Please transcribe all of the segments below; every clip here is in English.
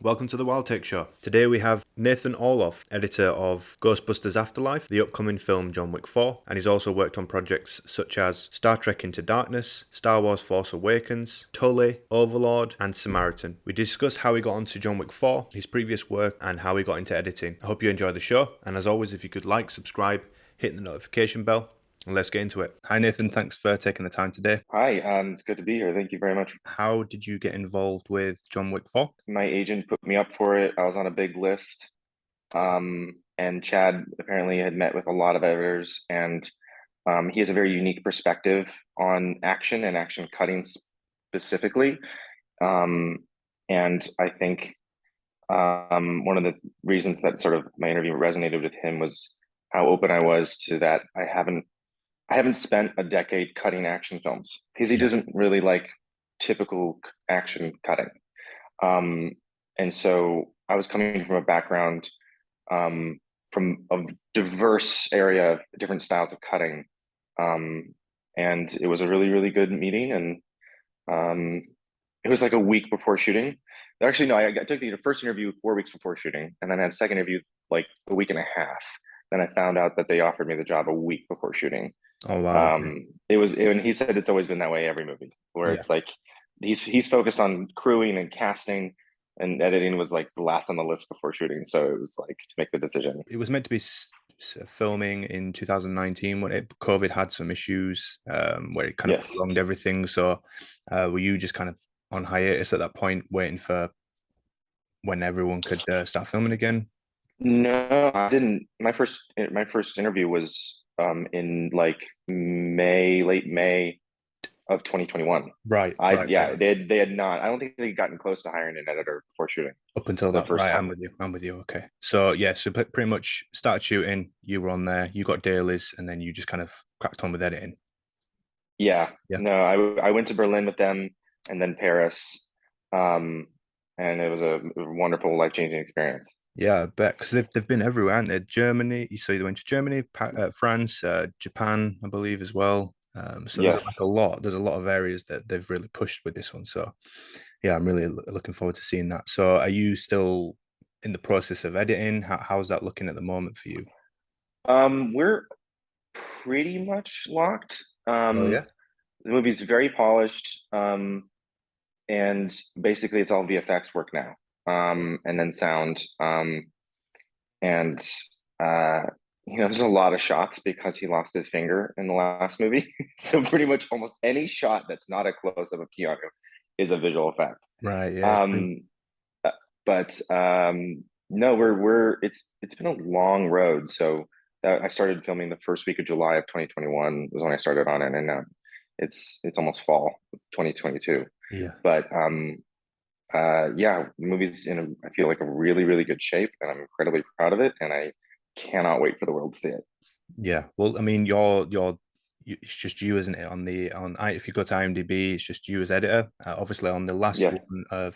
Welcome to the WildTake Show. Today we have Nathan Orloff, editor of Ghostbusters Afterlife, the upcoming film John Wick 4, and he's also worked on projects such as Star Trek Into Darkness, Star Wars Force Awakens, Tully, Overlord, and Samaritan. We discuss how he got onto John Wick 4, his previous work, and how he got into editing. I hope you enjoy the show, and as always, if you could like, subscribe, hit the notification bell, and let's get into it. Hi Nathan, thanks for taking the time today. Hi, it's good to be here. Thank you very much. How did you get involved with John Wick 4? My agent put me up for it. I was on a big list. And Chad apparently had met with a lot of editors, and he has a very unique perspective on action and action cutting specifically. And I think one of the reasons that sort of my interview resonated with him was how open I was to that. I haven't spent a decade cutting action films because he doesn't really like typical action cutting. Um, and so I was coming from a background from a diverse area of different styles of cutting. Um, and it was a really, really good meeting. And it was like a week before shooting. Actually, no, I took the first interview 4 weeks before shooting, and then I had a second interview like a week and a half. Then I found out that they offered me the job a week before shooting. Oh wow. Okay. And he said it's always been that way every movie, where Yeah. it's like he's focused on crewing and casting, and editing was like the last on the list before shooting. So it was like to make the decision. It was meant to be filming in 2019 when COVID had some issues where it kind of Yes. prolonged everything. So were you just kind of on hiatus at that point, waiting for when everyone could start filming again? No, I didn't. My first interview was in like late May of 2021. Right, I right, right. Yeah, they had not. I don't think they'd gotten close to hiring an editor before shooting Up until the that, first right? time. I'm with you. I'm with you. Okay. So yeah, so pretty much started shooting. You were on there. You got dailies, and then you just kind of cracked on with editing. Yeah, Yeah. no, I went to Berlin with them and then Paris, um, and it was a wonderful, life-changing experience. Yeah, I bet because they've been everywhere, aren't they? Germany, you say they went to Germany, France, Japan, I believe as well. So there's like Yes, a lot. There's a lot of areas that they've really pushed with this one. So yeah, I'm really looking forward to seeing that. So are you still in the process of editing? How's that looking at the moment for you? we're pretty much locked. Oh yeah. The movie's very polished, and basically it's all VFX work now, and then sound, and uh, there's a lot of shots because he lost his finger in the last movie. So pretty much almost any shot that's not a close up of Keanu is a visual effect. Right. Yeah. True. Um, but no, we're it's been a long road. So I started filming the first week of July of 2021 was when I started on it, and it's almost fall 2022. Yeah. But yeah, the movie's in I feel like a really, really good shape, and I'm incredibly proud of it, and I cannot wait for the world to see it. Yeah. Well, I mean, it's just you, isn't it? If you go to IMDb, it's just you as editor. Obviously, on the last Yes, one of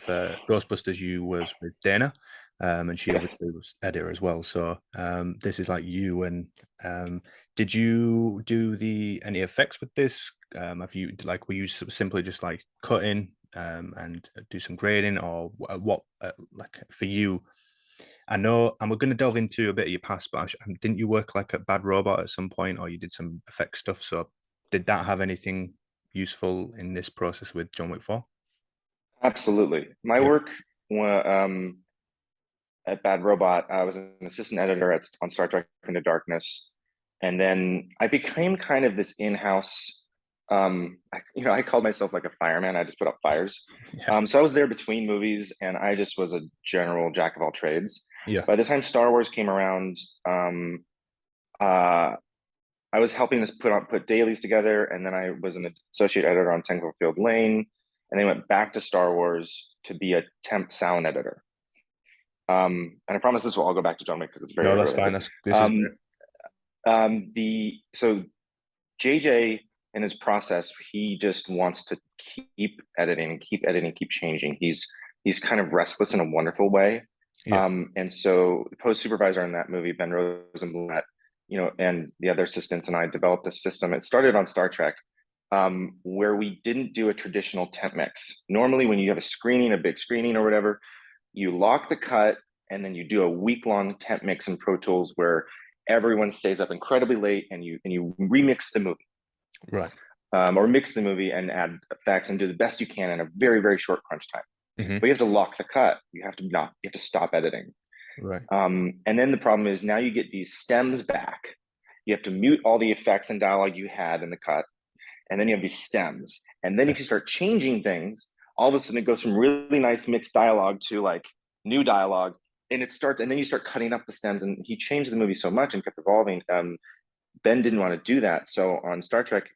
Ghostbusters, you was with Dana, and she yes. obviously was editor as well. So this is like you. And did you do the any effects with this? Have you like were you simply just like cutting and do some grading, or what? Like for you, I know, and we're going to delve into a bit of your past, but didn't you work like at Bad Robot at some point, or you did some effect stuff? So, did that have anything useful in this process with John Wick 4? Absolutely. My Yeah. work at Bad Robot, I was an assistant editor on Star Trek Into Darkness, and then I became kind of this in-house. I called myself like a fireman. I just put up fires. Yeah. So I was there between movies, and I just was a general jack of all trades. Yeah. By the time Star Wars came around, uh, I was helping us put dailies together, and then I was an associate editor on Ten Cloverfield Lane, and then went back to Star Wars to be a temp sound editor. And I promise this will all go back to John Wick because it's very No, that's fine. related. This is great. Um, the so JJ in his process, he just wants to keep editing, keep changing. He's kind of restless in a wonderful way. Yeah. And so the post supervisor in that movie, Ben Rosenblatt, and the other assistants and I developed a system. It started on Star Trek, where we didn't do a traditional temp mix. Normally, when you have a big screening or whatever, you lock the cut, and then you do a week-long temp mix in Pro Tools where everyone stays up incredibly late, and you remix the movie, Right. or mix the movie and add effects and do the best you can in a very, very short crunch time. Hmm. But you have to lock the cut. You have to stop editing. Right. And then the problem is now you get these stems back. You have to mute all the effects and dialogue you had in the cut, and then you have these stems. And then if you start changing things, all of a sudden it goes from really nice mixed dialogue to like new dialogue, and it starts. And then you start cutting up the stems. And he changed the movie so much and kept evolving. Ben didn't want to do that, so on Star Trek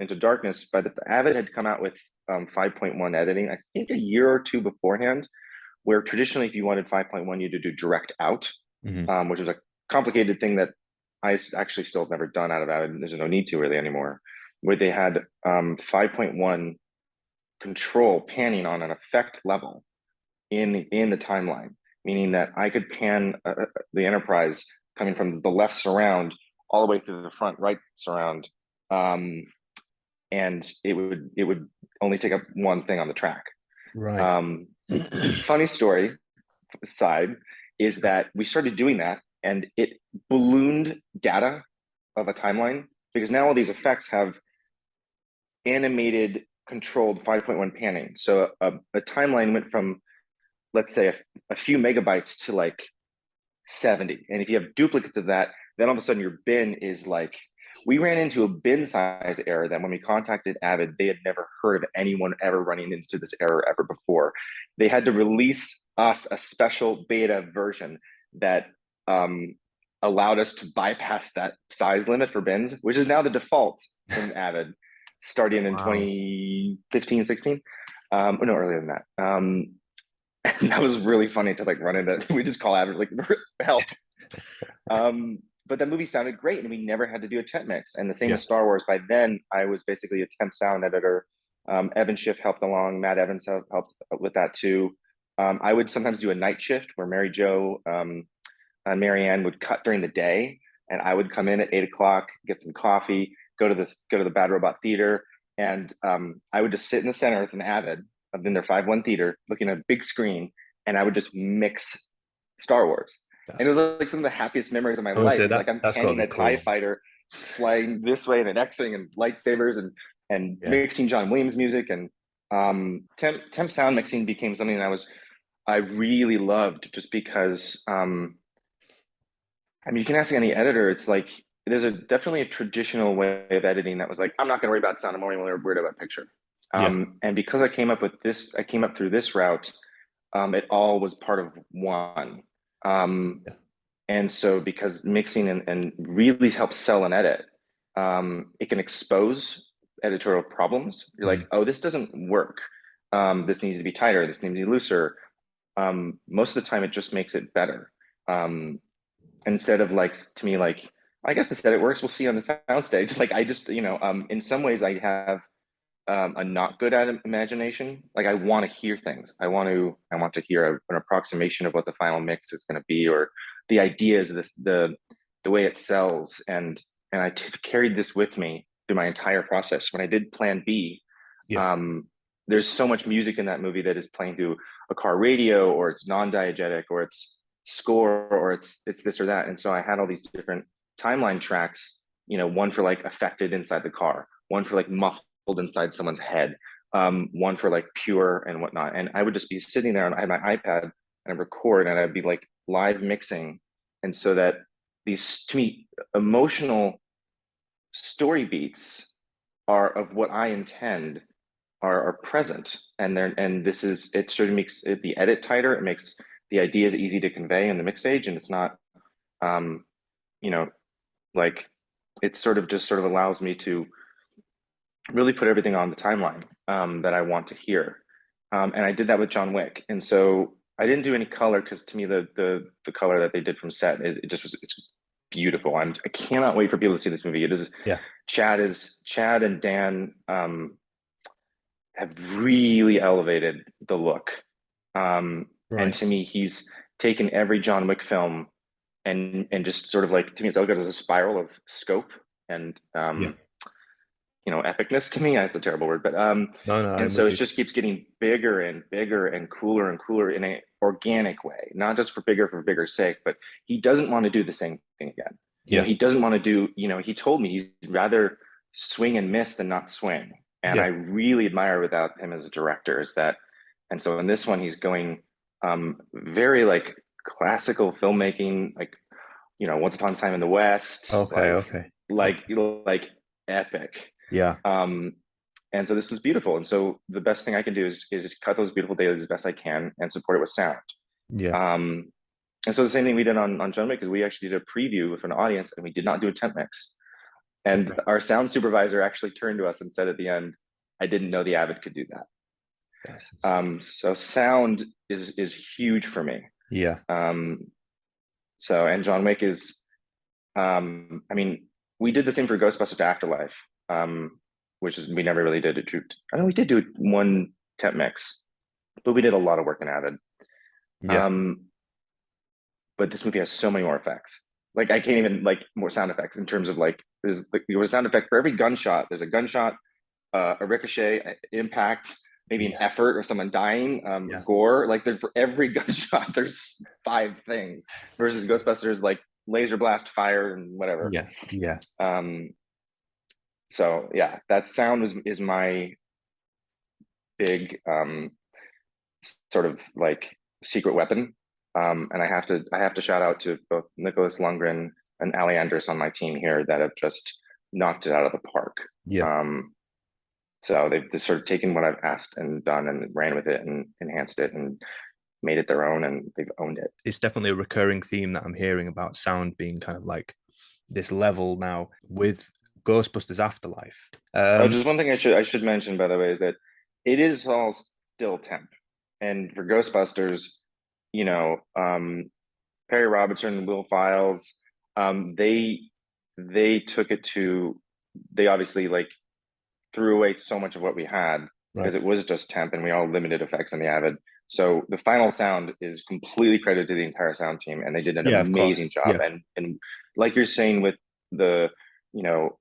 Into Darkness, by the Avid had come out with 5.1 editing, I think a year or two beforehand, where traditionally if you wanted 5.1 you had to do direct out, Hmm. which was a complicated thing that I actually still have never done out of Avid. There's no need to really anymore, where they had 5.1 control panning on an effect level in the timeline, meaning that I could pan the Enterprise coming from the left surround all the way through the front right surround, and it would only take up one thing on the track. Right. Funny story side is that we started doing that, and it ballooned data of a timeline, because now all these effects have animated controlled 5.1 panning. So a timeline went from, let's say, a few megabytes to like 70. And if you have duplicates of that, then all of a sudden your bin is like, we ran into a bin size error that when we contacted Avid, they had never heard of anyone ever running into this error ever before. They had to release us a special beta version that allowed us to bypass that size limit for bins, which is now the default in Avid, starting in 2015, 16. No, earlier than that. And that was really funny to like run into. We just call Avid like help. But that movie sounded great, and we never had to do a temp mix. And the same with Star Wars. By then, I was basically a temp sound editor. Evan Schiff helped along. Matt Evans helped with that too. I would sometimes do a night shift where Mary Jo and Marianne would cut during the day, and I would come in at 8 o'clock, get some coffee, go to the Bad Robot Theater, and I would just sit in the center with an Avid in their 5.1 theater, looking at a big screen, and I would just mix Star Wars. And it was like some of the happiest memories of my life. It's like I'm panning a TIE fighter flying this way and an X-Wing and lightsabers and mixing John Williams music. And temp sound mixing became something that I really loved, just because I mean, you can ask any editor, it's like there's definitely a traditional way of editing that was like, I'm not gonna worry about sound, I'm only worried about picture. And because I came up through this route, it all was part of one. And so because mixing and really helps sell an edit, it can expose editorial problems. You're like, oh, this doesn't work. This needs to be tighter. This needs to be looser. Most of the time, it just makes it better. Instead of like, to me, like, I guess this edit works. We'll see on the soundstage. Like, I just, in some ways, I have a not good at imagination. Like, I want to hear things. I want to hear an approximation of what the final mix is going to be, or the ideas, the way it sells. And I carried this with me through my entire process. When I did Plan B, there's so much music in that movie that is playing through a car radio, or it's non-diegetic, or it's score, or it's this or that. And so I had all these different timeline tracks, one for like affected inside the car, one for like muffled inside someone's head, one for like pure and whatnot. And I would just be sitting there, and I had my iPad, and I record, and I'd be like live mixing. And so that these, to me, emotional story beats are of what I intend are present. And this is, it sort of makes the edit tighter. It makes the ideas easy to convey in the mix stage. And it's not, like, it sort of allows me to really put everything on the timeline that I want to hear. And I did that with John Wick. And so I didn't do any color, because to me, the color that they did from set, it's beautiful. I cannot wait for people to see this movie. It is, Chad and Dan have really elevated the look. And to me, he's taken every John Wick film and just sort of like, to me, it's all good as a spiral of scope and epicness to me. That's a terrible word, but No, no, and I'm so with it you. just keeps getting bigger and bigger and cooler in an organic way, not just for bigger sake, but he doesn't want to do the same thing again. Yeah, He doesn't want to do, he told me he's rather swing and miss than not swing. And I yeah. really admire without him as a director is that, and so in this one, he's going very like classical filmmaking, like, Once Upon a Time in the West, Okay, okay, like, okay. like epic. Yeah, Um, and so this was beautiful. And so the best thing I can do is cut those beautiful dailies as best I can and support it with sound. yeah. Um, and so the same thing we did on John Wick is we actually did a preview with an audience and we did not do a temp mix. And Okay. our sound supervisor actually turned to us and said at the end, I didn't know the Avid could do that. That's insane. So sound is huge for me. Yeah, Um, and John Wick is, I mean, we did the same for Ghostbusters Afterlife, which is we never really did a true. I know we did do one temp mix, but we did a lot of work in Avid. yeah. Um, but this movie has so many more effects. Like I can't even like more sound effects in terms of like there's like a sound effect for every gunshot. There's a gunshot, a ricochet, impact, maybe an Yeah, effort or someone dying, yeah, gore. Like there's for every gunshot, there's 5 things. Versus Ghostbusters, like laser blast, fire, and whatever. yeah, yeah. Um, so yeah, that sound is my big sort of like secret weapon. And I have to shout out to both Nicholas Lundgren and Ali Andrus on my team here that have just knocked it out of the park. Yeah. Um, so they've just sort of taken what I've asked and done and ran with it and enhanced it and made it their own and they've owned it. It's definitely a recurring theme that I'm hearing about sound being kind of like this level now with Ghostbusters Afterlife. Oh, just one thing I should mention, by the way, is that it is all still temp. And for Ghostbusters, you know, Perry Robertson, Will Files, they took it to they obviously like threw away so much of what we had Right. because it was just temp and we all limited effects on the Avid. So the final sound is completely credited to the entire sound team, and they did an Yeah, of course. amazing job. Yeah. And like you're saying with the you know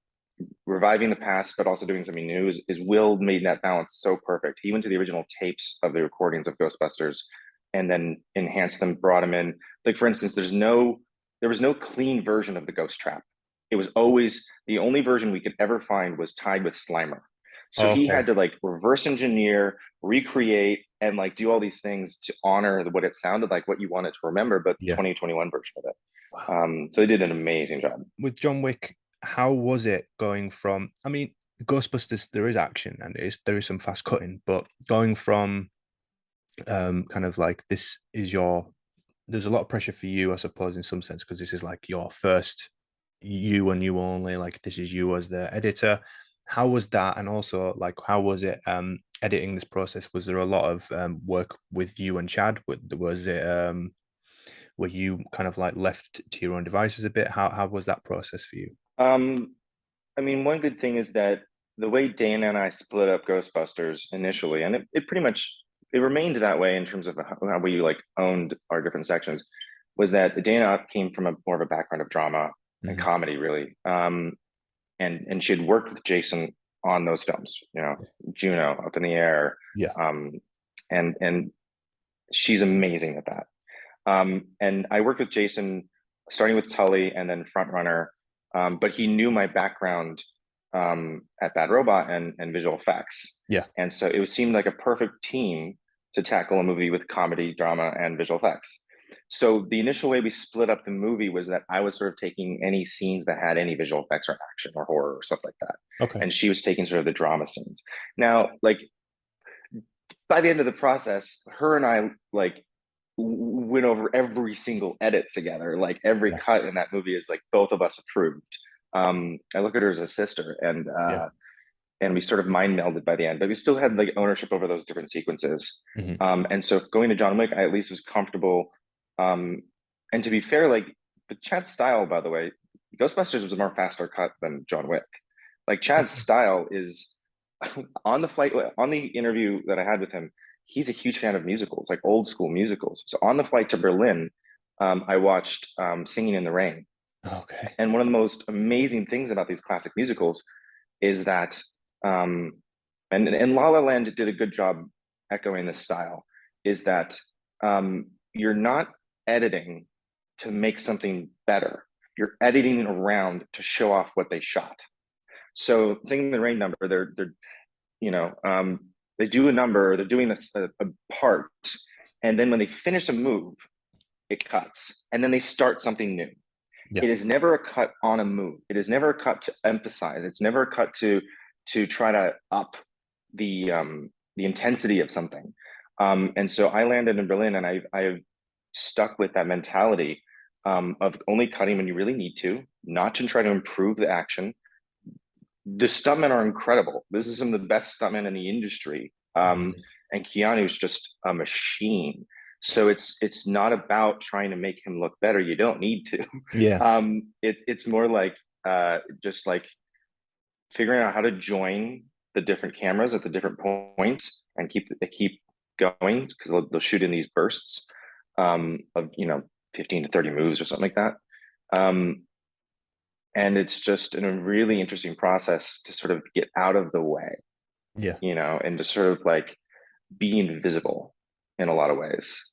reviving the past but also doing something new is Will made that balance so perfect. He went to the original tapes of the recordings of Ghostbusters and then enhanced them, brought them in. Like for instance, there was no clean version of the Ghost Trap. It was always the only version we could ever find was tied with Slimer. So he Okay. had to like reverse engineer, recreate, and like do all these things to honor what it sounded like, what you wanted to remember, but the Yeah. 2021 version of it. Wow. So they did an amazing job. With John Wick, how was it going from? I mean, Ghostbusters, there is action and there is some fast cutting, but going from kind of like this is your there's a lot of pressure for you, I suppose, in some sense, because this is like your first you and you only, like this is you as the editor. How was that? And also like how was it editing this process? Was there a lot of work with you and Chad? Was it were you kind of like left to your own devices a bit? How was that process for you? Um, I mean, one good thing is that the way Dana and I split up Ghostbusters initially, and it pretty much it remained that way in terms of how we like owned our different sections, was that Dana came from a more of a background of drama and Mhm. comedy, really. And she had worked with Jason on those films, Juno, Up in the Air, Yeah. um, and she's amazing at that. And I worked with Jason starting with Tully and then Frontrunner, but he knew my background at Bad Robot and visual effects, Yeah. and so it seemed like a perfect team to tackle a movie with comedy, drama, and visual effects. So the initial way we split up the movie was that I was sort of taking any scenes that had any visual effects or action or horror or stuff like that, Okay. and she was taking sort of the drama scenes. Now, like by the end of the process, her and I like went over every single edit together. Like every Yeah. cut in that movie is like both of us approved. I look at her as a sister, Yeah. and we sort of mind melded by the end, but we still had like ownership over those different sequences. Mhm. And so going to John Wick, I at least was comfortable. Um, and to be fair, like the Chad's style, by the way, Ghostbusters was a more faster cut than John Wick. Like Chad's Okay. style is on the flight on the interview that I had with him. He's a huge fan of musicals, like old school musicals. So on the flight to Berlin, I watched Singing in the Rain, Okay. and one of the most amazing things about these classic musicals is that, and La La Land did a good job echoing this style, is that you're not editing to make something better. You're editing around to show off what they shot. So Singing in the Rain number, they're you know, they do a number, they're doing a part, and then when they finish a move, it cuts, and then they start something new. Yeah. It is never a cut on a move. It is never a cut to emphasize. It's never a cut to try to up the intensity of something. And so I landed in Berlin, and I've stuck with that mentality of only cutting when you really need to, not to try to improve the action. The stuntmen are incredible. This is some of the best stuntmen in the industry. And Keanu's just a machine. So it's not about trying to make him look better. You don't need to. Yeah. It's more like just like figuring out how to join the different cameras at the different points and keep going, because they'll shoot in these bursts of 15 to 30 moves or something like that. And it's just a really interesting process to sort of get out of the way, Yeah. and to sort of like be invisible in a lot of ways.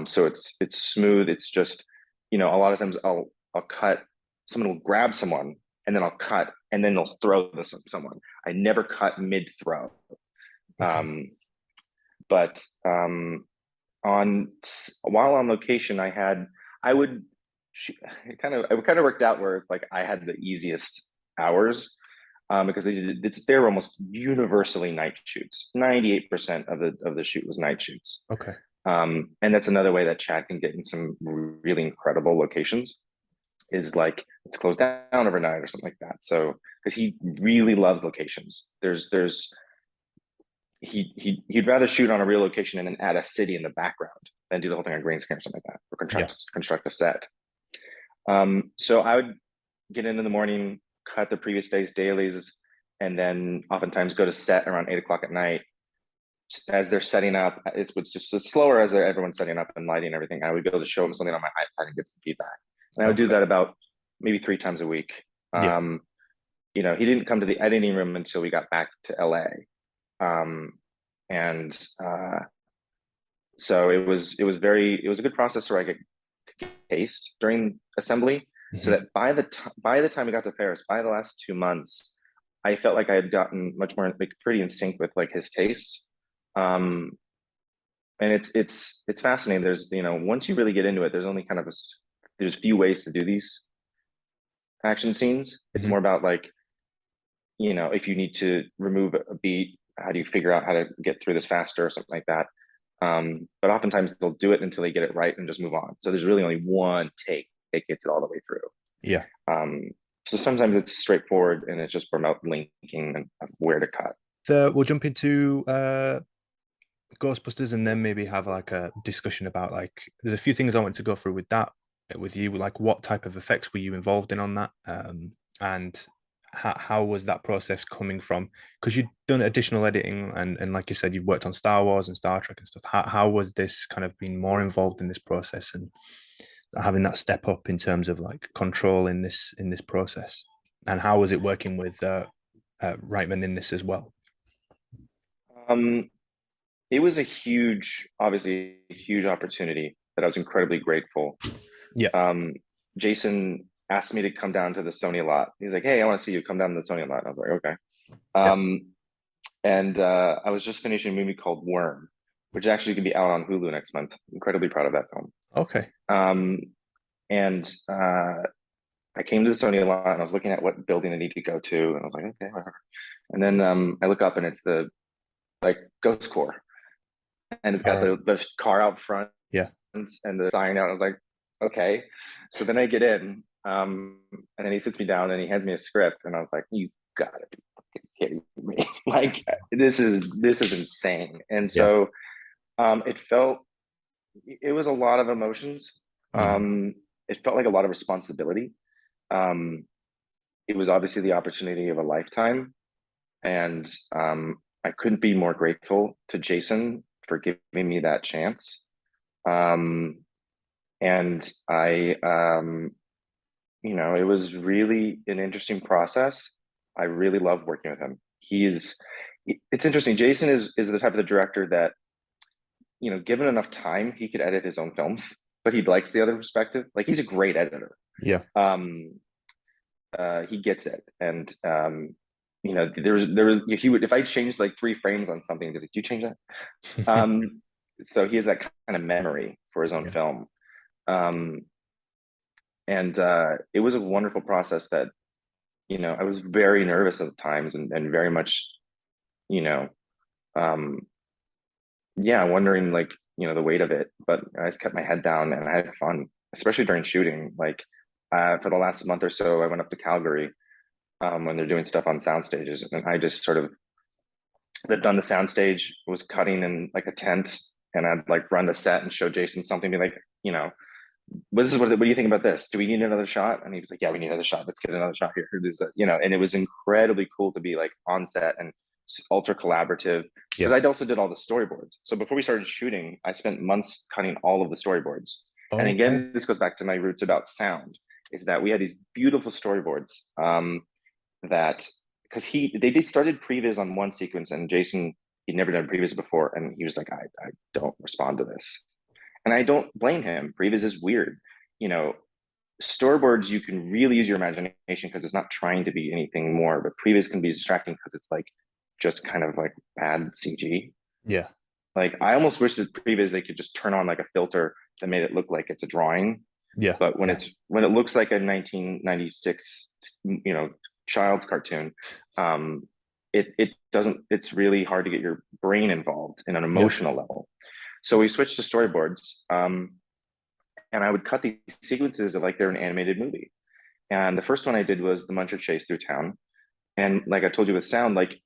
So it's smooth. It's just, a lot of times I'll cut, someone will grab someone, and then I'll cut, and then they'll throw this at someone. I never cut mid throw. Okay. But while on location, it kind of worked out where it's like I had the easiest hours, because they're almost universally night shoots. 98% of the shoot was night shoots. Okay. And that's another way that Chad can get in some really incredible locations, is like it's closed down overnight or something like that. So because he really loves locations, he'd rather shoot on a real location and then add a city in the background than do the whole thing on green screen or something like that, or construct a set. So I would get in the morning, cut the previous day's dailies, and then oftentimes go to set around 8 o'clock at night. As they're setting up, it's just slower as everyone's setting up and lighting and everything. I would be able to show them something on my iPad and get some feedback. And I would do that about maybe 3 times a week. Yeah. He didn't come to the editing room until we got back to LA. So it was a good process where I could taste during assembly, so that by the time we got to Paris, by the last 2 months, I felt like I had gotten much more like pretty in sync with like his tastes. And it's fascinating. There's once you really get into it, there's only kind of there's few ways to do these action scenes. It's more about like, if you need to remove a beat, how do you figure out how to get through this faster or something like that. But oftentimes they'll do it until they get it right and just move on. So there's really only one take that gets it all the way through. Yeah. So sometimes it's straightforward, and it's just about linking and where to cut. We'll jump into Ghostbusters, and then maybe have like a discussion about like there's a few things I want to go through with you, like what type of effects were you involved in on that, and how was that process coming from, because you'd done additional editing, and like you said, you've worked on Star Wars and Star Trek and stuff. How was this kind of being more involved in this process and having that step up in terms of like control in this process, and how was it working with Reitman in this as well? It was obviously a huge opportunity that I was incredibly grateful. Yeah. Jason asked me to come down to the Sony lot. He's like, "Hey, I want to see you. Come down to the Sony lot." And I was like, "Okay." Yeah. And I was just finishing a movie called Worm, which actually can be out on Hulu next month. Incredibly proud of that film. Okay. And I came to the Sony lot, and I was looking at what building I need to go to, and I was like, "Okay, whatever." And then I look up, and it's the like Ghost Corps, and it's got the car out front, Yeah. and the sign out. I was like, "Okay." So then I get in, and then he sits me down and he hands me a script, and I was like, "You gotta be fucking kidding me!" Like this is insane. And Yeah. so it was a lot of emotions. It felt like a lot of responsibility. It was obviously the opportunity of a lifetime, and I couldn't be more grateful to Jason for giving me that chance. And I, it was really an interesting process. I really love working with him. It's interesting. Jason is the type of the director that, given enough time, he could edit his own films, but he likes the other perspective. Like, he's a great editor. Yeah. He gets it. And, there was, he would, if I changed like 3 frames on something, he'd be like, do you change that? So he has that kind of memory for his own Yeah. film. Um, and it was a wonderful process that, I was very nervous at times, and very much, you know, um, yeah, wondering, like, the weight of it. But I just kept my head down and I had fun, especially during shooting. Like, for the last month or so, I went up to Calgary, when they're doing stuff on sound stages, and I just sort of, they've done the sound stage, was cutting in like a tent, and I'd like run the set and show Jason something, be like, this is what do you think about this? Do we need another shot? And he was like, yeah, we need another shot. Let's get another shot here. And it was incredibly cool to be like on set and ultra collaborative, because Yeah. I also did all the storyboards. So before we started shooting, I spent months cutting all of the storyboards. And Okay. again, this goes back to my roots about sound, is that we had these beautiful storyboards, that, because they did started previs on one sequence, and Jason, he'd never done previs before, and he was like, I don't respond to this. And I don't blame him. Previs is weird. You know, Storyboards, you can really use your imagination because it's not trying to be anything more, but previs can be distracting because it's like just kind of like bad CG. Yeah. Like, I almost wish that previs they could just turn on like a filter that made it look like it's a drawing. Yeah. But when Yeah. when it looks like a 1996, child's cartoon, it doesn't. It's really hard to get your brain involved in an Yeah. emotional level. So we switched to storyboards, and I would cut these sequences like they're an animated movie. And the first one I did was the Muncher chase through town. And like I told you with sound, like,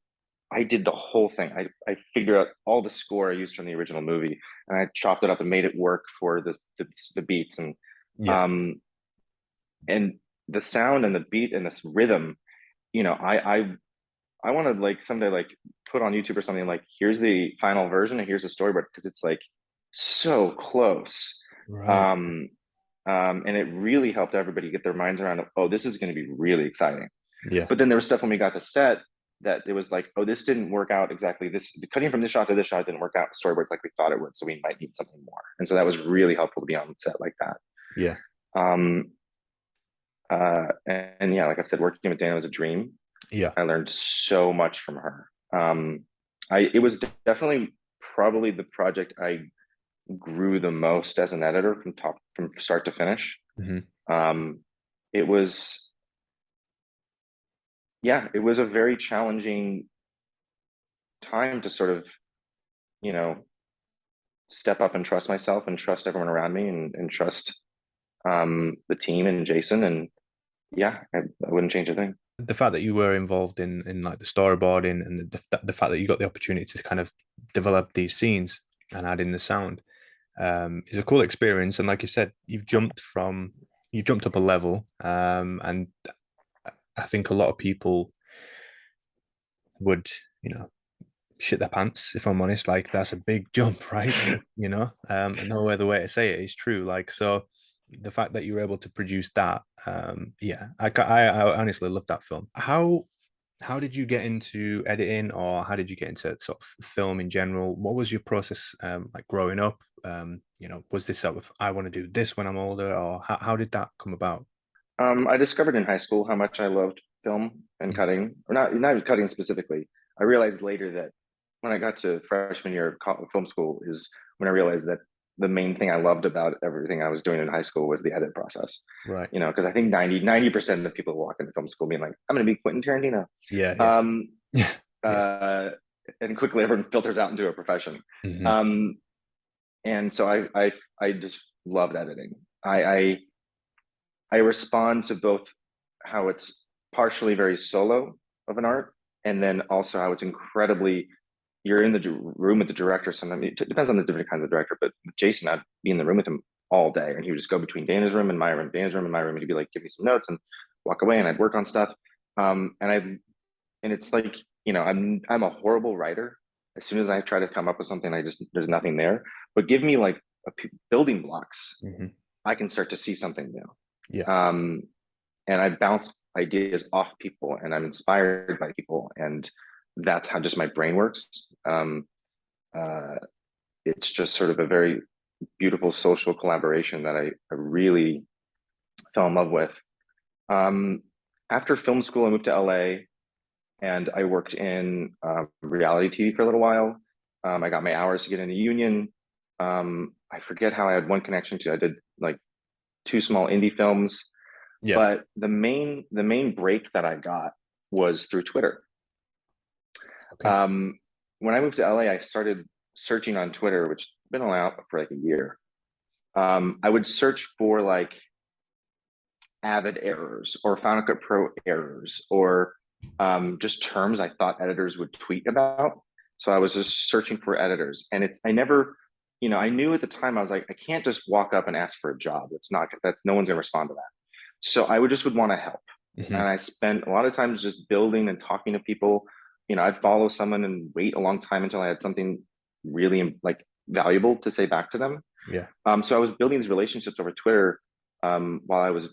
I did the whole thing. I figured out all the score I used from the original movie, and I chopped it up and made it work for the beats, Yeah. um and the sound and the beat and this rhythm. I want to, like, someday, like, put on YouTube or something, like, here's the final version and here's the storyboard, because it's like so close. Right. And it really helped everybody get their minds around, oh, this is going to be really exciting. Yeah. But then there was stuff when we got to set that it was like, oh, this didn't work out exactly. This cutting from this shot to this shot didn't work out. The storyboards like we thought it would, so we might need something more. And so that was really helpful to be on set like that. Yeah. Um, and yeah, like I've said, working with Dana was a dream. Yeah. I learned so much from her. It was definitely probably the project I grew the most as an editor from start to finish. Mm-hmm. It was, yeah, it was a very challenging time to sort of, you know, step up and trust myself and trust everyone around me, and trust, the team and Jason. And yeah, I wouldn't change a thing. The fact that you were involved in like the storyboarding, and the fact that you got the opportunity to kind of develop these scenes and add in the sound, is a cool experience. And like you said, you've jumped up a level, and I think a lot of people would, shit their pants, if I'm honest. Like, that's a big jump, right? And no other way to say it is true. Like, so the fact that you were able to produce that, yeah, I honestly love that film. How did you get into editing, or how did you get into sort of film in general? What was your process, like, growing up? Was this sort of, I want to do this when I'm older, or how did that come about? I discovered in high school how much I loved film and Mhm. cutting, or not cutting specifically. I realized later that when I got to freshman year of film school is when I realized that the main thing I loved about everything I was doing in high school was the edit process. Right. Because I think 90% of people walk into film school being like, I'm going to be Quentin Tarantino. Yeah. Yeah. Um, Yeah. Yeah. uh, and quickly everyone filters out into a profession. Hmm. Um, and so I just loved editing. I respond to both how it's partially very solo of an art, and then also how it's incredibly, you're in the room with the director. Sometimes it depends on the different kinds of director, but with Jason, I'd be in the room with him all day, and he would just go between Dana's room and my room, Dana's room and my room, and he'd be like, give me some notes, and walk away, and I'd work on stuff. And it's like, I'm a horrible writer. As soon as I try to come up with something, there's nothing there. But give me like building blocks, Hmm. I can start to see something new. Yeah. Um, and I bounce ideas off people, and I'm inspired by people, and that's how just my brain works. Uh, it's just sort of a very beautiful social collaboration that I really fell in love with. Um, After film school, I moved to LA and I worked in reality TV for a little while. I got my hours to get into union. I forget how I had one connection to. I did like two small indie films, Yeah. but the main break that I got was through Twitter. Okay. When I moved to LA, I started searching on Twitter, which has been around for like a year. I would search for like Avid errors or Final Cut Pro errors or just terms I thought editors would tweet about. So I was just searching for editors, and I never, I knew at the time I was like, I can't just walk up and ask for a job. That's no one's gonna respond to that. So would want to help, Hmm. and I spent a lot of times just building and talking to people. I'd follow someone and wait a long time until I had something really like valuable to say back to them. Yeah. So I was building these relationships over Twitter while I was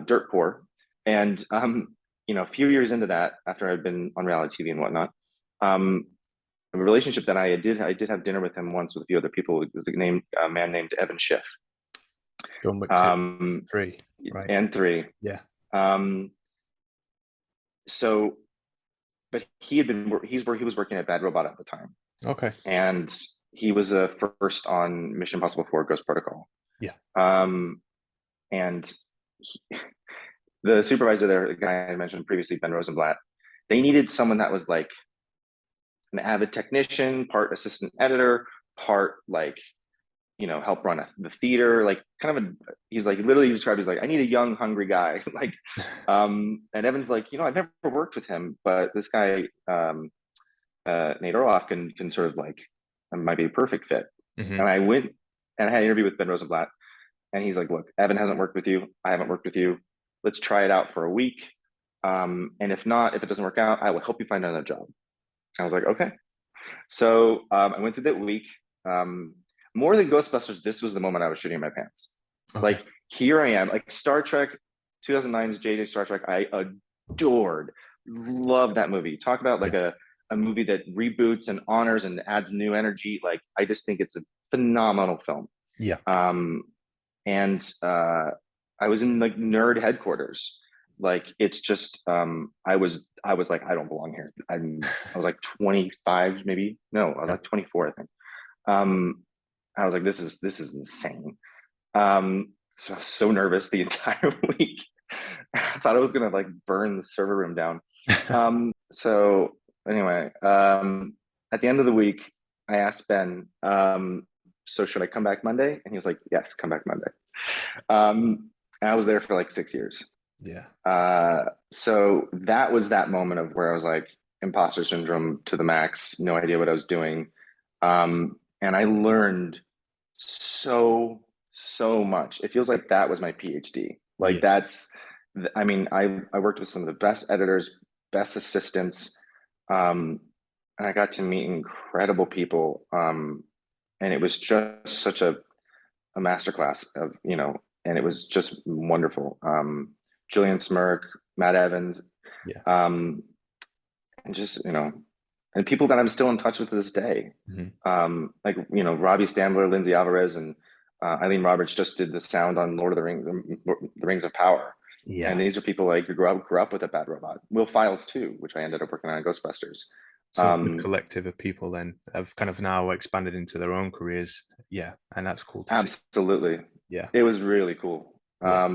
dirt poor. And a few years into that, after I'd been on reality TV and whatnot, um, a relationship that I did have dinner with him once with a few other people. It was a man named Evan Schiff. John Wick 2, Um, 3, right? and three. Yeah. Um, so, but he was working at Bad Robot at the time, Okay. and he was a first on Mission Impossible 4 Ghost Protocol. Yeah. And he, the supervisor there, the guy I mentioned previously, Ben Rosenblatt, they needed someone that was like an avid technician, part assistant editor, part like, help run the theater, like kind of he's like literally described as like, I need a young, hungry guy. Like, and Evan's like, I've never worked with him, but this guy, Nate Orloff can sort of like, might be a perfect fit. Hmm. And I went and I had an interview with Ben Rosenblatt, and he's like, look, Evan hasn't worked with you. I haven't worked with you. Let's try it out for a week. And if not, if it doesn't work out, I will help you find another job. I was like, okay. So I went through that week. More than Ghostbusters, this was the moment I was shooting my pants. Okay. Like, here I am, like Star Trek, 2009's JJ Star Trek. I adored, love that movie. Talk about like Yeah. a movie that reboots and honors and adds new energy. Like, I just think it's a phenomenal film. Yeah. Um, and I was in like nerd headquarters. Like, it's just I was like, I don't belong here. I was like 25, maybe. No, I was Yeah. like 24, I think. Um, I was like, this is insane. So I was so nervous the entire week. I thought I was gonna like burn the server room down. So anyway, at the end of the week, I asked Ben, so should I come back Monday? And he was like, yes, come back Monday. I was there for like 6 years. Yeah. So that was that moment of where I was like, imposter syndrome to the max, no idea what I was doing. And I learned so much. It feels like that was my PhD. Like, Yeah. I mean, I worked with some of the best editors, best assistants, and I got to meet incredible people. And it was just such a masterclass of, and it was just wonderful. Julian Smirk, Matt Evans, Yeah. and just, and people that I'm still in touch with to this day. Hmm. Like, Robbie Standler, Lindsay Alvarez, and Eileen Roberts just did the sound on Lord of the Rings, the Rings of Power. And Yeah. these are people like who grew up with a Bad Robot. Will Files too, which I ended up working on Ghostbusters. So a good collective of people then have kind of now expanded into their own careers. Yeah. And that's cool to see. Absolutely. Yeah. It was really cool. Yeah.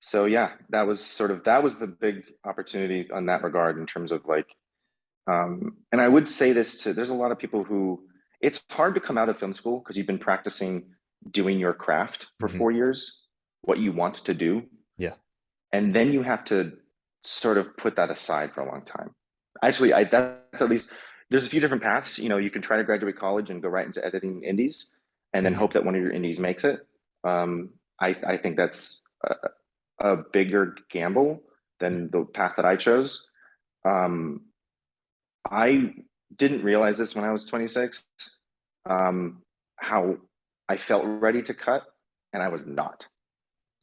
So yeah, that was the big opportunity on that regard in terms of like, and I would say this to, there's a lot of people who, it's hard to come out of film school because you've been practicing doing your craft for Hmm. 4 years, what you want to do. Yeah. And then you have to sort of put that aside for a long time. Actually, that's at least, there's a few different paths. You can try to graduate college and go right into editing indies and then Hmm. hope that one of your indies makes it. I think that's a bigger gamble than the path that I chose. Um, I didn't realize this when I was 26, how I felt ready to cut, and I was not.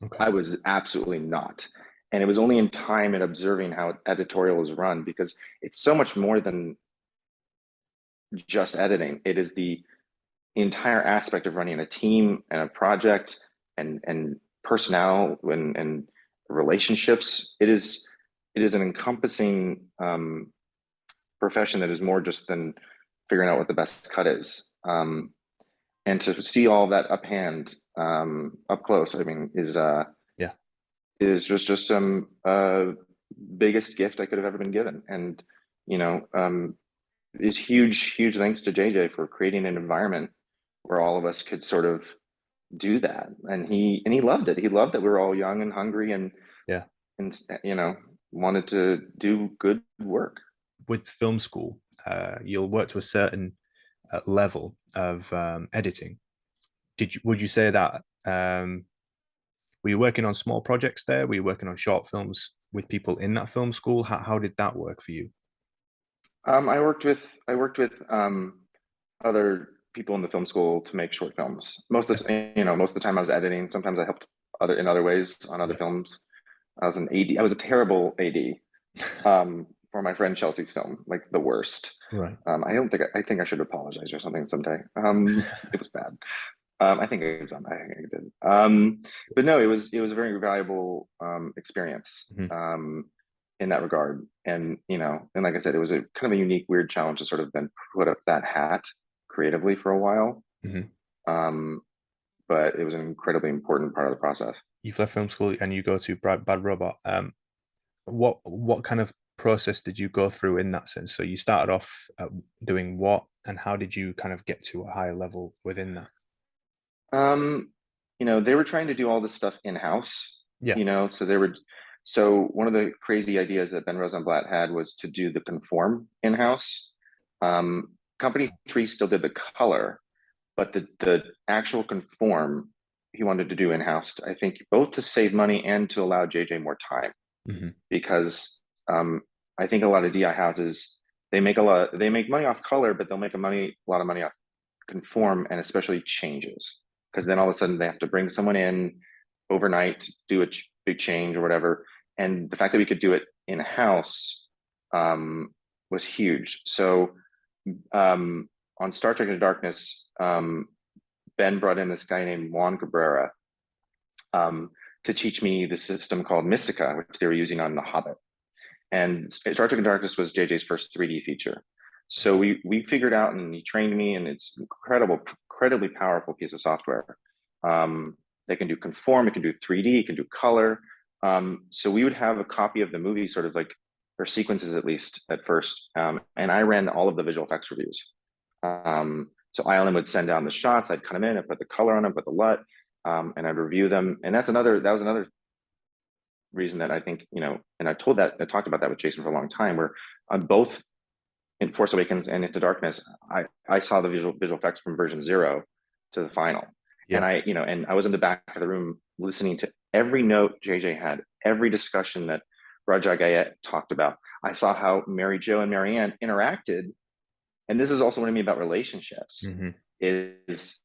Okay. I was absolutely not. And it was only in time and observing how editorial is run, because it's so much more than just editing. It is the entire aspect of running a team and a project, and personnel and relationships. It is an encompassing profession that is more just than figuring out what the best cut is. And to see all that up close, I mean, Yeah. is just biggest gift I could have ever been given. And you know, is huge thanks to JJ for creating an environment where all of us could sort of do that. And he loved it. He loved that we were all young and hungry, Yeah. and wanted to do good work. With film school, you'll work to a certain level of editing. Would you say that were you working on small projects there? Were you working on short films with people in that film school? How did that work for you? I worked with other people in the film school to make short films. Most of the time I was editing. Sometimes I helped in other ways on other Yeah. films. I was an AD. I was a terrible AD for my friend Chelsea's film, like the worst. Right. I think I should apologize or something someday. It was bad. I think it was I think I did. But no, it was a very valuable experience Mhm. in that regard. And and like I said, it was a kind of a unique, weird challenge to sort of then put up that hat creatively for a while. Mhm. Um, but it was an incredibly important part of the process. You've left film school and you go to Bad Robot. What kind of process did you go through in that sense? So you started off doing what, and how did you kind of get to a higher level within that? Um, they were trying to do all this stuff in-house, Yeah. So one of the crazy ideas that Ben Rosenblatt had was to do the conform in-house. Company 3 still did the color, but the actual conform he wanted to do in-house, I think, both to save money and to allow JJ more time, Hmm. because I think a lot of DI houses, they make money off color, but they'll make a lot of money off conform, and especially changes, because then all of a sudden they have to bring someone in overnight, do a big change or whatever. And the fact that we could do it in house was huge. So on Star Trek Into Darkness, Ben brought in this guy named Juan Cabrera to teach me the system called Mystica, which they were using on The Hobbit. And Star Trek Into Darkness was JJ's first 3D feature. So we figured out, and he trained me, and it's incredibly powerful piece of software. They can do conform, it can do 3D, it can do color. So we would have a copy of the movie, sort of like, or sequences at least at first, and I ran all of the visual effects reviews. So Island would send down the shots, I'd cut them in, I'd put the color on them, put the LUT, and I'd review them. And that was another reason that I think, and I talked about that with Jason for a long time, where on both in Force Awakens and Into Darkness, I saw the visual effects from version 0 to the final. Yeah. And I was in the back of the room listening to every note JJ had, every discussion that Roger Gayet talked about. I saw how Mary Jo and Marianne interacted. And this is also what I mean about relationships, Hmm. is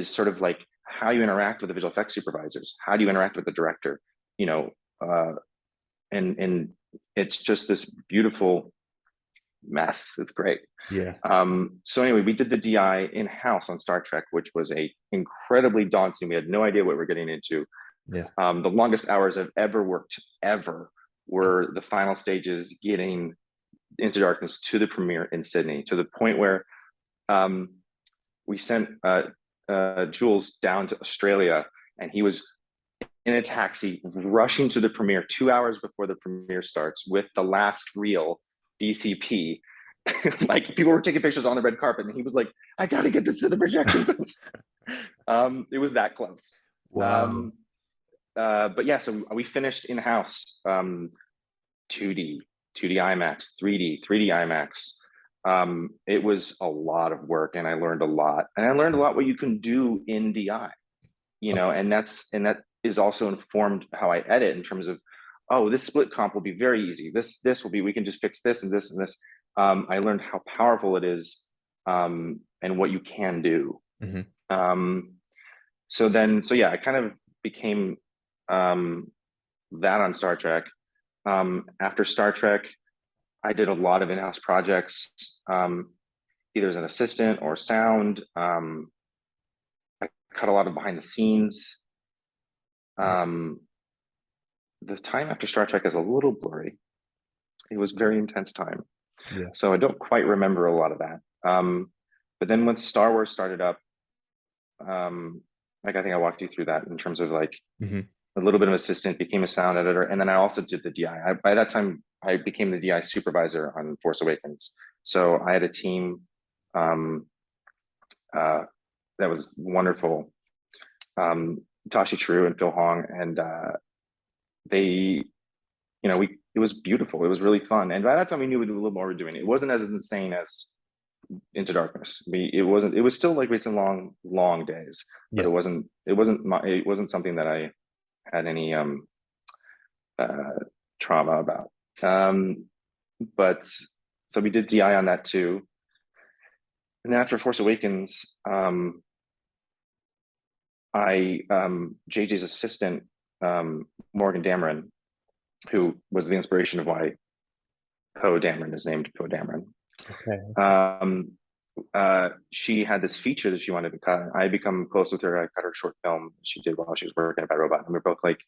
sort of like how you interact with the visual effects supervisors, how do you interact with the director, and it's just this beautiful mess. It's great. Yeah. So anyway, we did the DI in-house on Star Trek, which was a incredibly daunting. We had no idea what we're getting into. Yeah. The longest hours I've ever worked were the final stages, getting Into Darkness to the premiere in Sydney, to the point where we sent Jules down to Australia, and he was in a taxi rushing to the premiere 2 hours before the premiere starts with the last reel DCP. Like, people were taking pictures on the red carpet, and he was like, I gotta get this to the projection booth. It was that close. Wow. But yeah, so we finished in-house, 2D, 2D IMAX, 3D IMAX. It was a lot of work, and I learned a lot. And I learned a lot what you can do in DI, Okay. and that is also informed how I edit, in terms of, oh, this split comp will be very easy. This will be, we can just fix this and this and this. I learned how powerful it is, and what you can do. Hmm. So yeah, I kind of became that on Star Trek. After Star Trek, I did a lot of in-house projects, either as an assistant or sound. I cut a lot of behind the scenes. The time after Star Trek is a little blurry. It was very intense time. Yeah. So I don't quite remember a lot of that. But then when Star Wars started up, like I think I walked you through that in terms of like a little bit of assistant, became a sound editor, and then I also did the DI. By that time, I became the DI supervisor on Force Awakens. So I had a team that was wonderful. Tashi True and Phil Hong, and they, it was beautiful. It was really fun. And by that time, we knew we knew a little more we were doing. It wasn't as insane as Into Darkness. It was still like it's long, long days, but it wasn't something that I had any trauma about. But so we did DI on that too. And then after Force Awakens, JJ's assistant, Morgan Dameron, who was the inspiration of why Poe Dameron is named Poe Dameron. Okay. She had this feature that she wanted to cut. I had become close with her. I cut her short film she did while she was working at Bad Robot. And we are both like,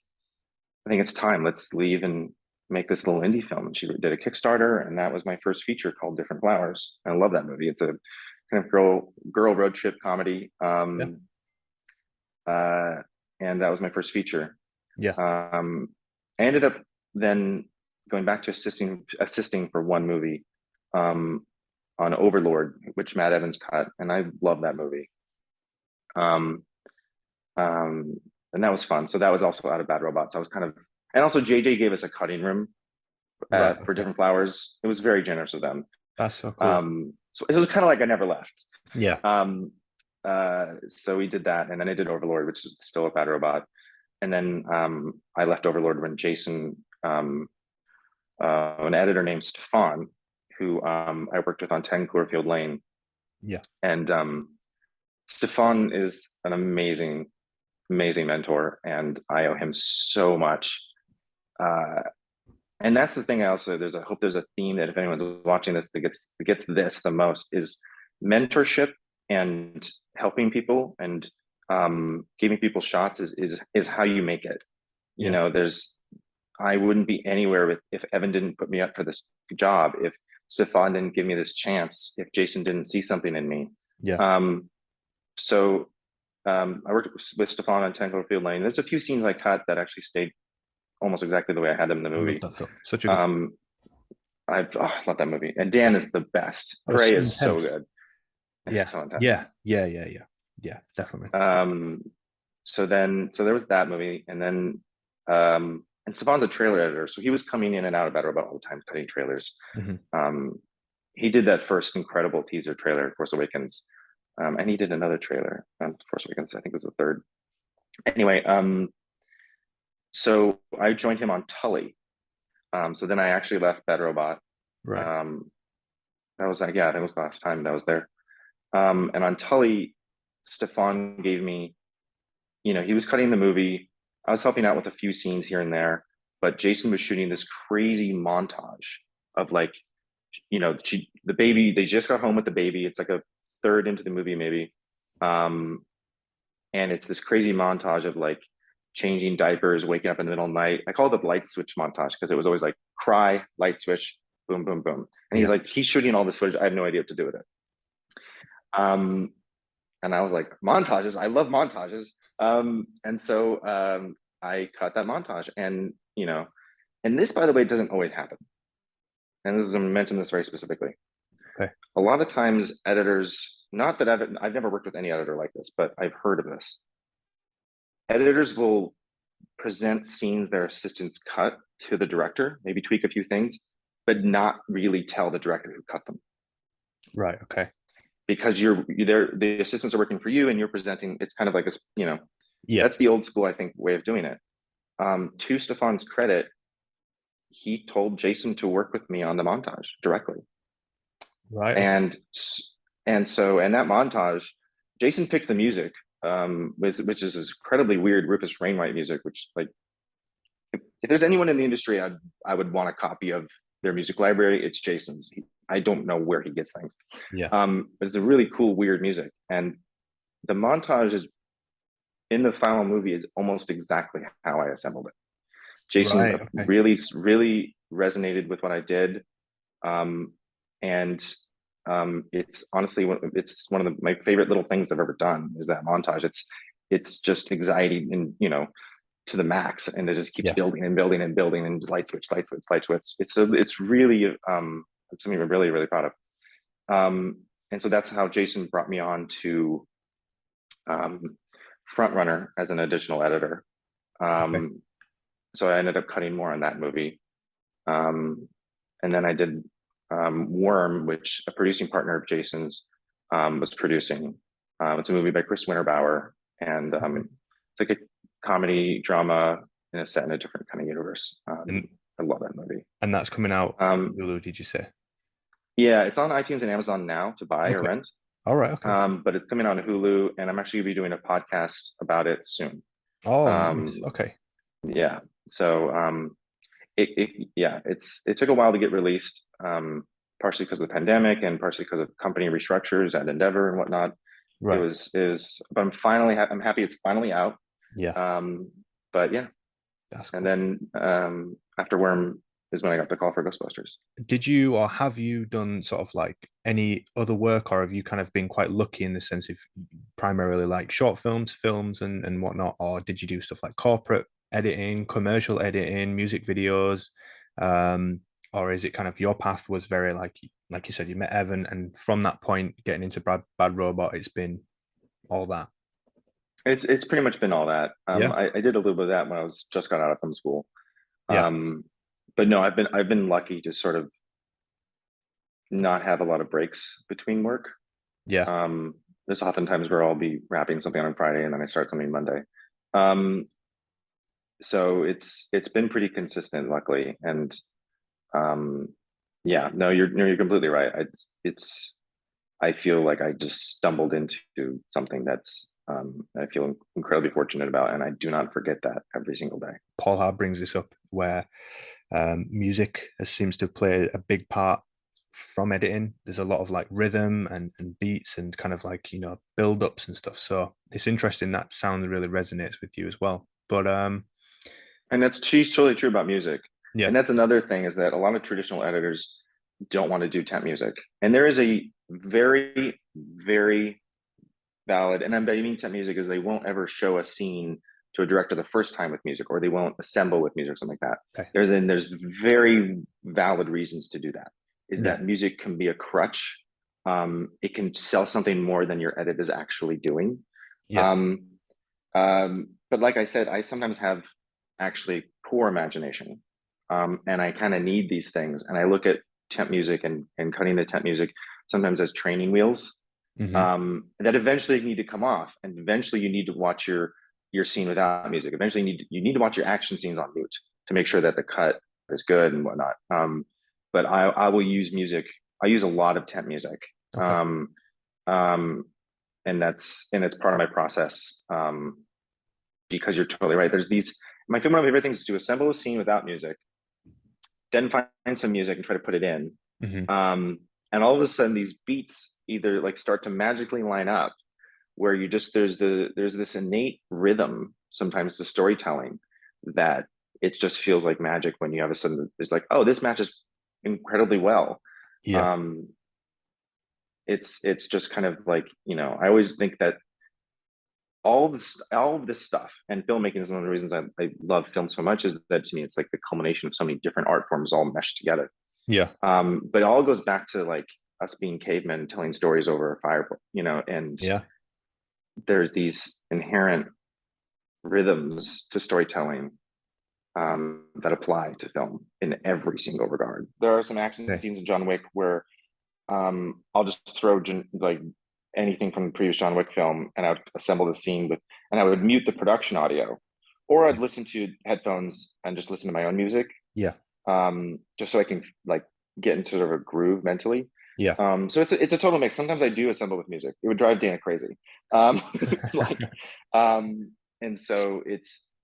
I think it's time. Let's leave and make this little indie film. And she did a Kickstarter, and that was my first feature called Different Flowers. And I love that movie. It's a kind of girl road trip comedy. And that was my first feature. I ended up then going back to assisting for one movie on Overlord, which Matt Evans cut, and I love that movie. And that was fun. So that was also out of Bad Robots. I was kind of, and also JJ gave us a cutting room for Different Flowers. It was very generous of them. That's so cool. So it was kind of like I never left. Yeah. So we did that, and then I did Overlord, which is still a Bad Robot. And then I left Overlord when Jason, an editor named Stefan, who I worked with on 10 Cloverfield Lane. Yeah. And Stefan is an amazing mentor, and I owe him so much. And that's the thing. I hope there's a theme that if anyone's watching this that gets this the most is mentorship and helping people and giving people shots is how you make it. I wouldn't be anywhere if Evan didn't put me up for this job, if Stefan didn't give me this chance, if Jason didn't see something in me. So I worked with Stefan on 10 Cloverfield Lane. There's a few scenes I cut that actually stayed almost exactly the way I had them in the movie. I love that film. Such a good film. I love that movie. And Dan is the best. Prey is so good. Yeah. So Yeah, definitely. So there was that movie, and then and Stefan's a trailer editor, so he was coming in and out of Bad Robot all the time, cutting trailers. He did that first incredible teaser trailer, Force Awakens, and he did another trailer, Force Awakens, I think it was the third. Anyway, so I joined him on Tully. So then I actually left Bad Robot. Right. That was that was the last time that I was there. And on Tully, Stefan gave me, he was cutting the movie. I was helping out with a few scenes here and there, but Jason was shooting this crazy montage of like, the baby, they just got home with the baby. It's like a third into the movie, maybe. And it's this crazy montage of like changing diapers, waking up in the middle of the night. I call it the light switch montage because it was always like cry, light switch, boom, boom, boom. And he's like, he's shooting all this footage. I have no idea what to do with it. And I was like, montages, I love montages. And so I cut that montage, and and this, by the way, doesn't always happen. And this is, I'm gonna mention this very specifically. Okay. A lot of times editors, not that I've never worked with any editor like this, but I've heard of this. Editors will present scenes their assistants cut to the director, maybe tweak a few things, but not really tell the director who cut them. Right. Okay. Because the assistants are working for you, and you're presenting. It's kind of like that's the old school, I think, way of doing it. To Stefan's credit, he told Jason to work with me on the montage directly. Right. And that montage, Jason picked the music, which is this incredibly weird Rufus Wainwright music, which like if there's anyone in the industry I would want a copy of their music library, it's Jason's. I don't know where he gets things. Yeah. But it's a really cool, weird music. And the montage is in the final movie is almost exactly how I assembled it. Jason Right. Okay. really, really resonated with what I did. And it's honestly, it's one of my favorite little things I've ever done is that montage. It's just anxiety and, you know, to the max, and it just keeps Yeah. building and building and building, and light switch, light switch, light switch. It's really something I'm really, really proud of. And so that's how Jason brought me on to Frontrunner as an additional editor. Okay. So I ended up cutting more on that movie. And then I did Worm, which a producing partner of Jason's was producing. It's a movie by Chris Winterbauer, and it's like a comedy drama in a set in a different kind of universe. And I love that movie. and that's coming out on Um, Hulu, did you say? yeah, it's on iTunes and Amazon now to buy or Okay. rent. All right. Okay. But it's coming on Hulu, and I'm actually going to be doing a podcast about it soon. Oh, nice. Um, Okay. yeah, so it took a while to get released, partially because of the pandemic and partially because of company restructures at Endeavor and whatnot. Right. But I'm happy it's finally out. Yeah. But yeah, That's cool. and then after Worm is when I got the call for Ghostbusters. Did you or have you done sort of like any other work, or have you kind of been quite lucky in the sense of primarily like short films and whatnot, or did you do stuff like corporate editing, commercial editing, music videos, or is it kind of your path was very like you said, you met Evan, and from that point getting into Bad Robot, it's been all that. It's pretty much been all that. Yeah. I did a little bit of that when I was just got out of film school. Yeah. But no, I've been lucky to sort of not have a lot of breaks between work. Yeah. There's oftentimes where I'll be wrapping something on Friday and then I start something Monday. So it's been pretty consistent, luckily. And yeah, no, you're completely right. I feel like I just stumbled into something that's I feel incredibly fortunate about, and I do not forget that every single day. Paul Hart brings this up where music seems to play a big part from editing. There's a lot of like rhythm and beats and kind of like, you know, build ups and stuff. So it's interesting that sound really resonates with you as well. But And she's totally true about music. yeah. And that's another thing is that a lot of traditional editors don't want to do temp music. And there is a very, very valid, and I mean temp music is they won't ever show a scene to a director the first time with music, or they won't assemble with music or something like that. Okay. There's very valid reasons to do that. Is Yeah. that music can be a crutch. It can sell something more than your edit is actually doing. Yeah. But like I said, I sometimes have actually poor imagination. And I kind of need these things. And I look at temp music and cutting the temp music sometimes as training wheels that eventually need to come off. And eventually you need to watch your scene without music. Eventually you need to watch your action scenes on mute to make sure that the cut is good and whatnot. But I will use music. I use a lot of temp music. Okay. And it's part of my process. Because you're totally right. There's one of my favorite things is to assemble a scene without music, then find some music and try to put it in. And all of a sudden these beats either like start to magically line up where you just there's this innate rhythm sometimes to storytelling that it just feels like magic when you have a sudden it's like, oh, this matches incredibly well. Yeah. It's just kind of like, you know, I always think that all of this stuff, and filmmaking is one of the reasons I love film so much, is that to me it's like the culmination of so many different art forms all meshed together. Yeah. But it all goes back to like us being cavemen telling stories over a fire, you know, and Yeah. there's these inherent rhythms to storytelling that apply to film in every single regard. There are some action Okay. scenes in John Wick where I'll just throw like anything from the previous John Wick film, and I would assemble the scene and I would mute the production audio, or I'd listen to headphones and just listen to my own music. Yeah. Just so I can like get into sort of a groove mentally. Yeah. So it's a total mix. Sometimes I do assemble with music. It would drive Dana crazy. Like, and so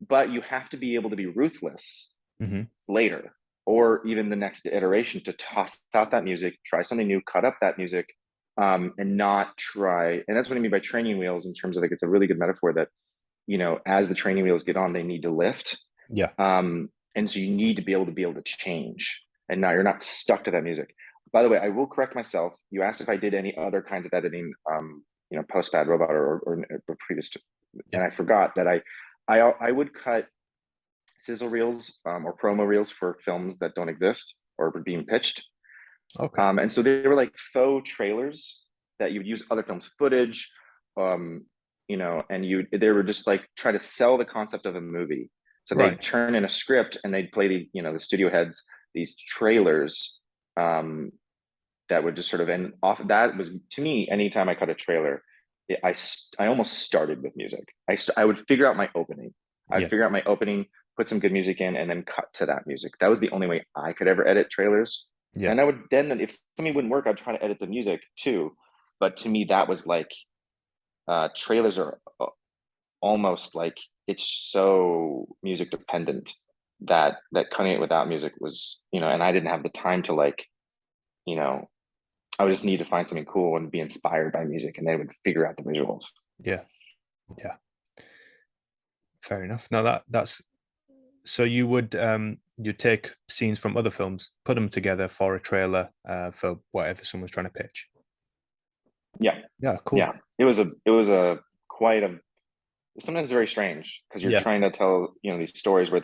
but you have to be able to be ruthless Hmm. later, or even the next iteration, to toss out that music, try something new, cut up that music, and not try. And that's what I mean by training wheels, in terms of like, it's a really good metaphor that, as the training wheels get on, they need to lift. Yeah. And so you need to be able to change. And now you're not stuck to that music. By the way, I will correct myself. You asked if I did any other kinds of editing, post Bad Robot, or previous to, Yeah. and I forgot that I would cut sizzle reels, or promo reels for films that don't exist or were being pitched. Okay. And so they were like faux trailers that you would use other films footage, and they were just like try to sell the concept of a movie. So Right. they'd turn in a script and they'd play the studio heads these trailers, that would just sort of end off. That was, to me, anytime I cut a trailer, I almost started with music. I would figure out my opening. I'd Yeah. figure out my opening, put some good music in, and then cut to that music. That was the only way I could ever edit trailers. Yeah. And I would then, if something wouldn't work, I'd try to edit the music too. But to me, that was like, trailers are almost like, it's so music dependent that cutting it without music was, and I didn't have the time to like, you know, I would just need to find something cool and be inspired by music, and then would figure out the visuals. Yeah. Yeah. Fair enough. Now that's so you take scenes from other films, put them together for a trailer for whatever someone's trying to pitch. Yeah, Yeah, cool. yeah. It was a quite a, sometimes very strange, because you're Yeah. trying to tell these stories where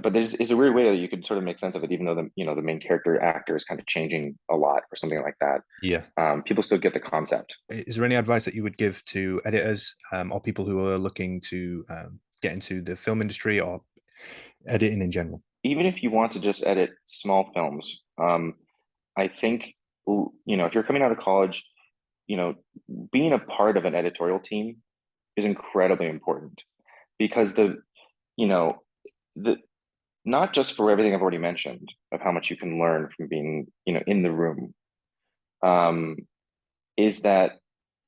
but it's a weird way that you could sort of make sense of it, even though the main character actor is kind of changing a lot or something like that. Yeah. People still get the concept. Is there any advice that you would give to editors or people who are looking to get into the film industry or editing in general? Even if you want to just edit small films, I think, if you're coming out of college, you know, being a part of an editorial team is incredibly important, because you know, the not just for everything I've already mentioned of how much you can learn from being, in the room, um, is that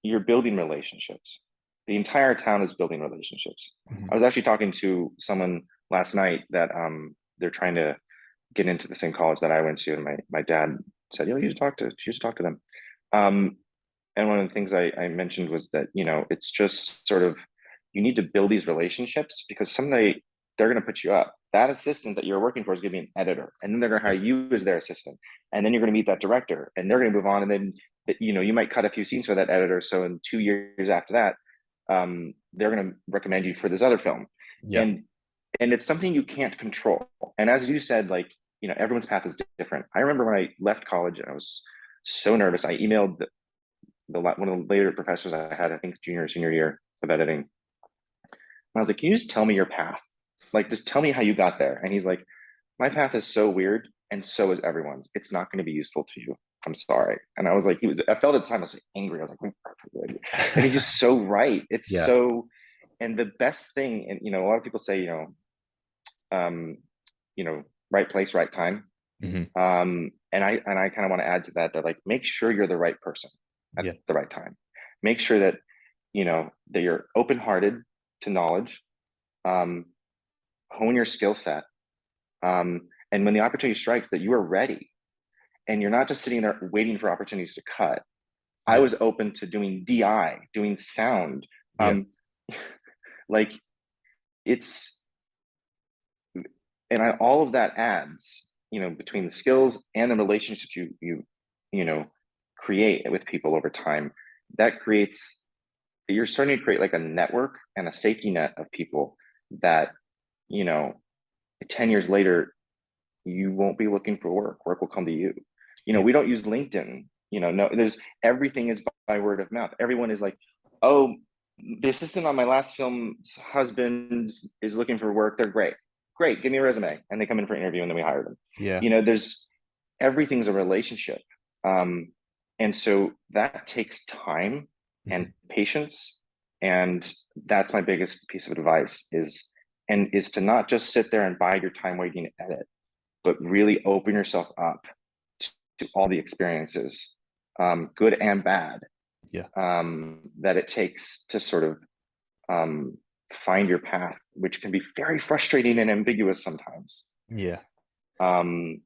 you're building relationships. The entire town is building relationships. Hmm. I was actually talking to someone last night that they're trying to get into the same college that I went to, and my dad said, you should talk to them. Um, and one of the things I mentioned was that, it's just sort of, you need to build these relationships, because someday they're going to put you up. That assistant that you're working for is going to be an editor, and then they're going to hire Yeah. you as their assistant, and then you're going to meet that director, and they're going to move on, and then you might cut a few scenes for that editor. So in 2 years after that, they're going to recommend you for this other film, Yeah. and it's something you can't control. And as you said, like, everyone's path is different. I remember when I left college, and I was so nervous. I emailed one of the later professors I had, I think junior or senior year of editing. And I was like, can you just tell me your path? Like, just tell me how you got there. And he's like, my path is so weird, and so is everyone's. It's not going to be useful to you. I'm sorry. And I was like, I felt at the time, I was like angry. I was like, and he's just so right. It's Yeah. so, and the best thing, and a lot of people say, um, right place, right time. Hmm. And I kind of want to add to that like, make sure you're the right person at Yeah. the right time. Make sure that that you're open-hearted to knowledge, um, hone your skill set, and when the opportunity strikes, that you are ready, and you're not just sitting there waiting for opportunities to cut. I Yeah. was open to doing DI, doing sound, Yeah. like, it's, and all of that adds, between the skills and the relationships you know create with people over time, that creates, you're starting to create like a network and a safety net of people that, you know 10 years later, you won't be looking for work will come to you. Yeah. We don't use LinkedIn. No, there's, everything is by word of mouth. Everyone is like, oh, the assistant on my last film's husband is looking for work. They're great, give me a resume. And they come in for an interview, and then we hire them. Yeah. There's, everything's a relationship. And so that takes time Hmm. and patience. And that's my biggest piece of advice, is to not just sit there and bide your time waiting to edit, but really open yourself up to all the experiences, good and bad, Yeah. that it takes to sort of, find your path, which can be very frustrating and ambiguous sometimes. Yeah. Um,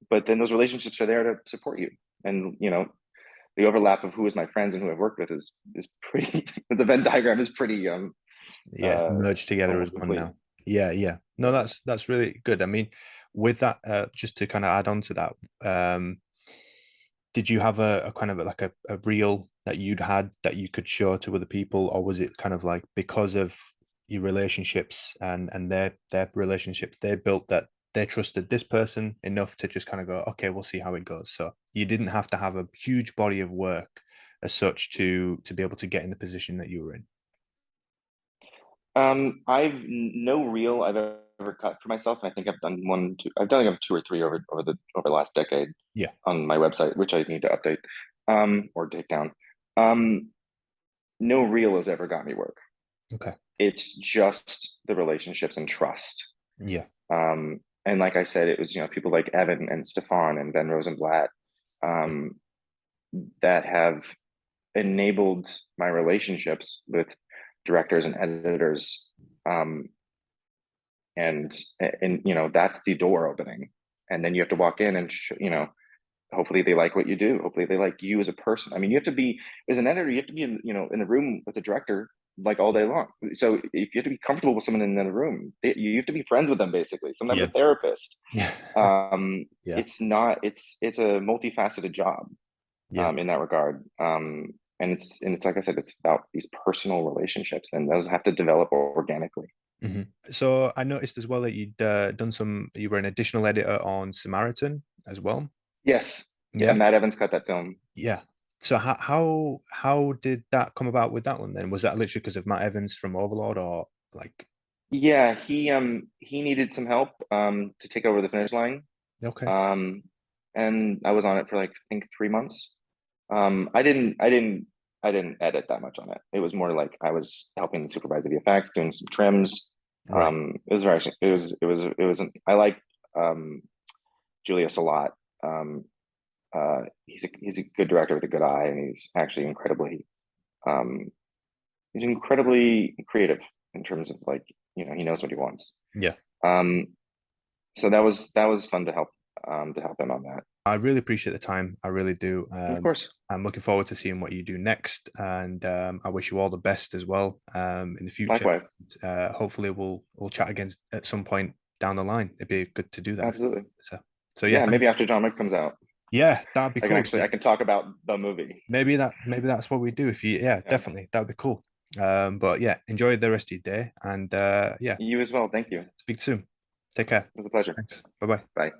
but then those relationships are there to support you. And the overlap of who is my friends and who I've worked with is pretty. The Venn diagram is pretty Yeah, merged together as almost one complete. now. Yeah, yeah. No, Yeah. that's really good. I mean, with that, just to kind of add on to that, did you have a kind of like a reel that you'd had that you could show to other people, or was it kind of like because of your relationships and their relationships they built that they trusted this person enough to just kind of go, okay, we'll see how it goes. So you didn't have to have a huge body of work as such to be able to get in the position that you were in. I've no reel I've ever cut for myself, and I think I've done one, two. I've done like two or three over the last decade Yeah. on my website, which I need to update, or take down. Um, no reel has ever got me work. Okay. It's just the relationships and trust. Yeah. And like I said, it was people like Evan and Stefan and Ben Rosenblatt, um, that have enabled my relationships with directors and editors, um, and that's the door opening, and then you have to walk in and hopefully they like what you do, hopefully they like you as a person. I mean, you have to be, as an editor, you have to be in the room with the director like all day Yeah. long. So if you have to be comfortable with someone in the room, you have to be friends with them, basically, sometimes a Yeah. therapist. Yeah. Yeah. It's not it's a multifaceted job, Yeah. in that regard. And it's like I said, it's about these personal relationships, and those have to develop organically. Hmm. So I noticed as well that you'd done you were an additional editor on Samaritan as well. Yes. Yeah, Yeah. Matt Evans cut that film. Yeah. So how did that come about with that one then? Was that literally because of Matt Evans from Overlord or like Yeah, he needed some help to take over the finish line. okay. Um and I was on it for like I think 3 months. I didn't edit that much on it. It was more like I was helping to supervise the effects, doing some trims. Right. It was very I like Julius a lot. Um he's a good director with a good eye, and um he's incredibly creative in terms of, like, he knows what he wants. Yeah. Um so that was fun to help him on that. I really appreciate the time. I really do. Of course. I'm looking forward to seeing what you do next, and I wish you all the best as well in the future. Likewise. Hopefully, we'll chat again at some point down the line. It'd be good to do that. Absolutely. So yeah, Yeah, thank maybe you. after John Wick comes out, Yeah, that'd be I can cool. actually I can talk about the movie. Maybe that's what we do. If you yeah, Yeah. definitely that'd be cool. But yeah, enjoy the rest of your day, and yeah, You as well. Thank you. It speak soon. Take care. was a pleasure. Thanks. Bye bye. Bye.